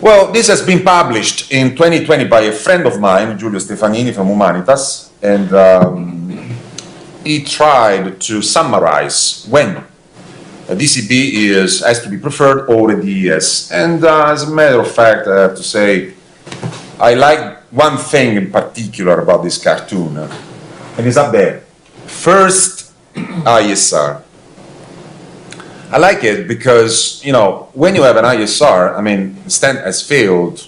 Well, this has been published in 2020 by a friend of mine, Giulio Stefanini from Humanitas, and he tried to summarize when a DCB has to be preferred or a DES. And as a matter of fact, I have to say, I like one thing in particular about this cartoon, and it's up there. First ISR. I like it because, you know, when you have an ISR, I mean, stent has failed.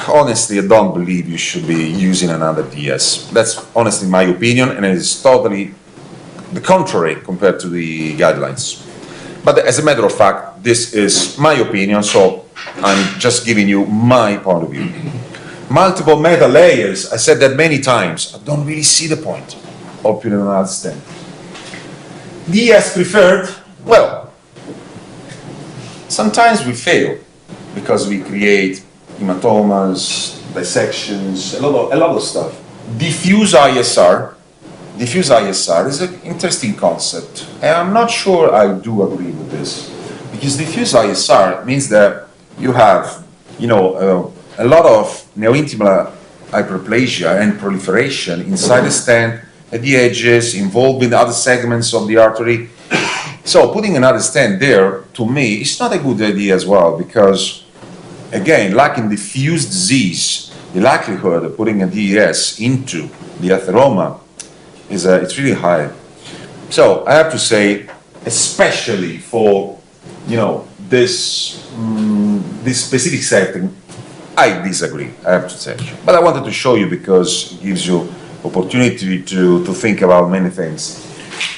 Honestly, I don't believe you should be using another DS. That's honestly my opinion, and it is totally the contrary compared to the guidelines. But as a matter of fact, this is my opinion, so I'm just giving you my point of view. Multiple meta layers, I said that many times. I don't really see the point of putting another stent. DS preferred. Well, sometimes we fail because we create hematomas, dissections, a lot of stuff. Diffuse ISR is an interesting concept, and I'm not sure I do agree with this, because diffuse ISR means that you have, you know, a lot of neointimal hyperplasia and proliferation inside the stent, at the edges, involved in the other segments of the artery. So putting another stent there, to me, is not a good idea as well, because, again, like in diffuse disease, the likelihood of putting a DES into the atheroma is it's really high. So I have to say, especially for, you know, this specific setting, I disagree, I have to say. But I wanted to show you because it gives you opportunity to think about many things.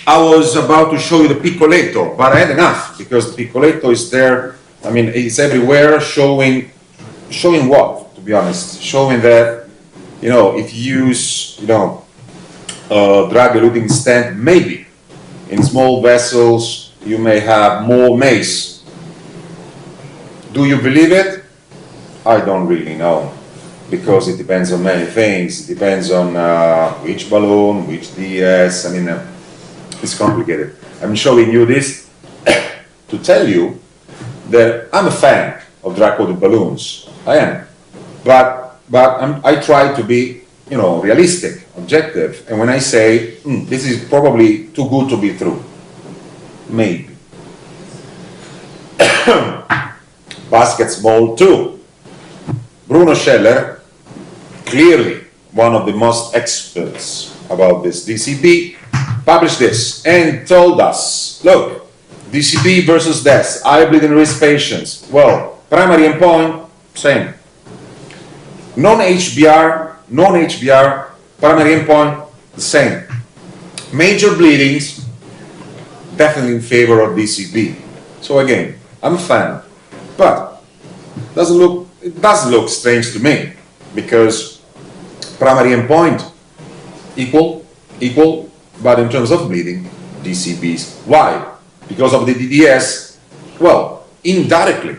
I was about to show you the piccoletto, but I had enough, because the piccoletto is there. I mean, it's everywhere, showing what, to be honest? Showing that, you know, if you use, you know, drug-eluting stent, maybe in small vessels you may have more MACE. Do you believe it? I don't really know, because it depends on many things. It depends on which balloon, which DS. I mean, it's complicated. I'm showing you this to tell you that I'm a fan of drug-coated balloons. I am, but I try to be, you know, realistic, objective. And when I say this is probably too good to be true, maybe. Basketball too. Bruno Scheller, clearly one of the most experts about this DCB, published this and told us, look, DCB versus DES, eye bleeding risk patients. Well, primary endpoint, same. Non-HBR, primary endpoint, the same. Major bleedings, definitely in favor of DCB. So again, I'm a fan, but it does look strange to me, because primary endpoint equal, but in terms of bleeding, DCBs. Why? Because of the DDS? Well, indirectly.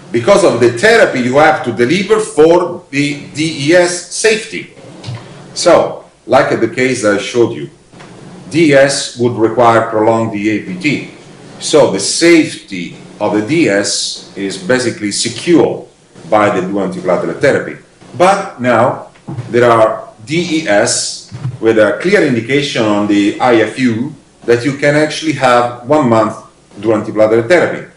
Because of the therapy you have to deliver for the DES safety. So, like in the case I showed you, DS would require prolonged DAPT. So the safety of the DS is basically secured by the dual antiplatelet therapy. But now there are DES with a clear indication on the IFU that you can actually have 1 month dual antiplatelet therapy.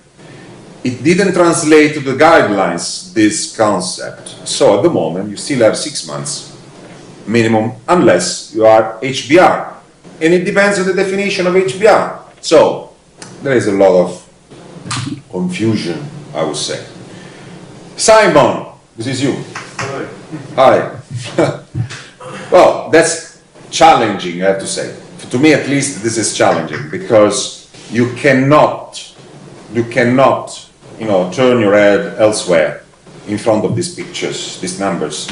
It didn't translate to the guidelines, this concept. So at the moment, you still have 6 months minimum, unless you are HBR. And it depends on the definition of HBR. So there is a lot of confusion, I would say. Simon, this is you. Hi. Well, that's challenging, I have to say. To me, at least, this is challenging, because you cannot, you know, turn your head elsewhere in front of these pictures, these numbers.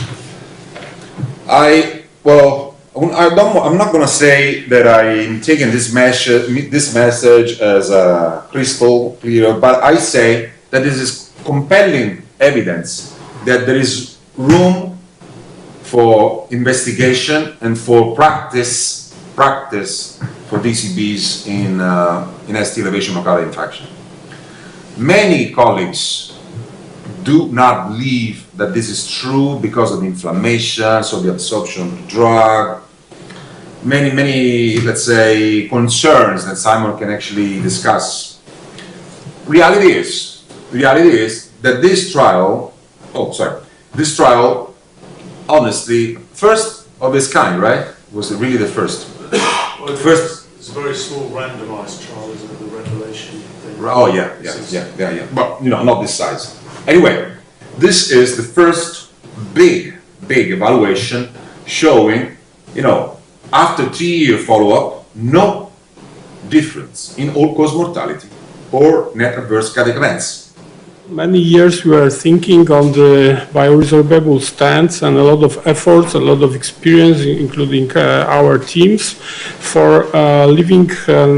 I'm not going to say that I'm taking this message as a crystal clear, but I say that this is compelling evidence that there is room for investigation and for practice for DCBs in ST elevation myocardial infarction. Many colleagues do not believe that this is true because of the inflammation, so the absorption of the drug. Many, let's say, concerns that Simon can actually discuss. Reality is that this trial, honestly, first of its kind, right? Was it really the first? Well, it's a very small randomized trial, isn't it? The Revelation thing. Oh yeah. But not this size. Anyway, this is the first big evaluation showing, after 3-year follow-up, no difference in all-cause mortality or net adverse cardiac events. Many years we were thinking on the bioresorbable stents and a lot of efforts, a lot of experience, including our teams, for leaving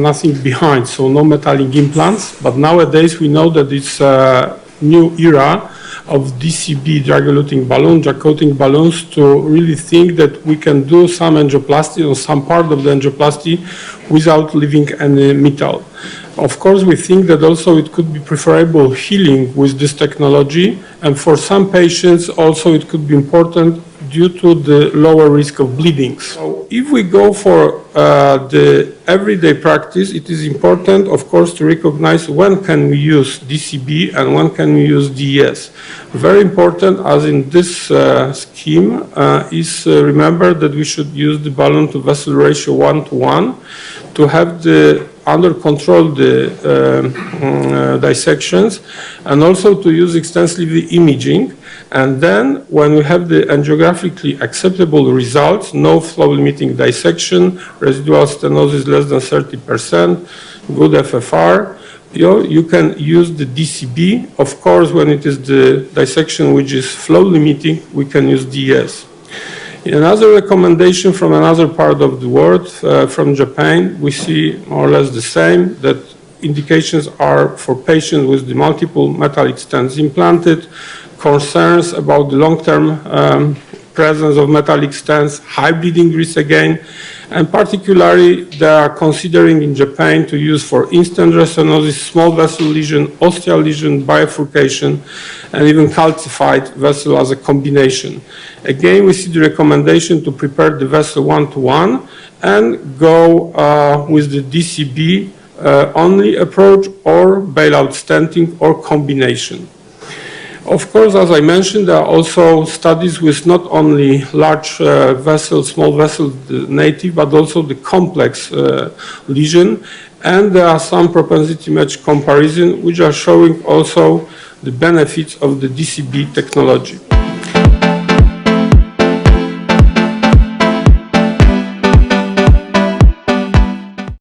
nothing behind, so no metallic implants. But nowadays we know that it's a new era of DCB, drug-eluting balloon, drug-coating balloons, to really think that we can do some angioplasty or some part of the angioplasty without leaving any metal. Of course, we think that also it could be preferable healing with this technology, and for some patients also it could be important due to the lower risk of bleeding. So if we go for the everyday practice, it is important, of course, to recognize when can we use DCB and when can we use DES. Very important, as in this scheme, is remember that we should use the balloon to vessel ratio 1:1 to have under control the dissections, and also to use extensively imaging. And then when we have the angiographically acceptable results, no flow-limiting dissection, residual stenosis less than 30%, good FFR, you can use the DCB. Of course, when it is the dissection which is flow-limiting, we can use DES. Another recommendation from another part of the world, from Japan, we see more or less the same, that indications are for patients with the multiple metallic stents implanted, concerns about the long-term presence of metallic stents, high bleeding risk again, and particularly they are considering in Japan to use for in-stent restenosis, small vessel lesion, ostial lesion, bifurcation, and even calcified vessel as a combination. Again, we see the recommendation to prepare the vessel 1:1 and go with the DCB only approach or bailout stenting or combination. Of course, as I mentioned, there are also studies with not only large vessel, small vessel native, but also the complex lesion. And there are some propensity match comparison which are showing also the benefits of the DCB technology.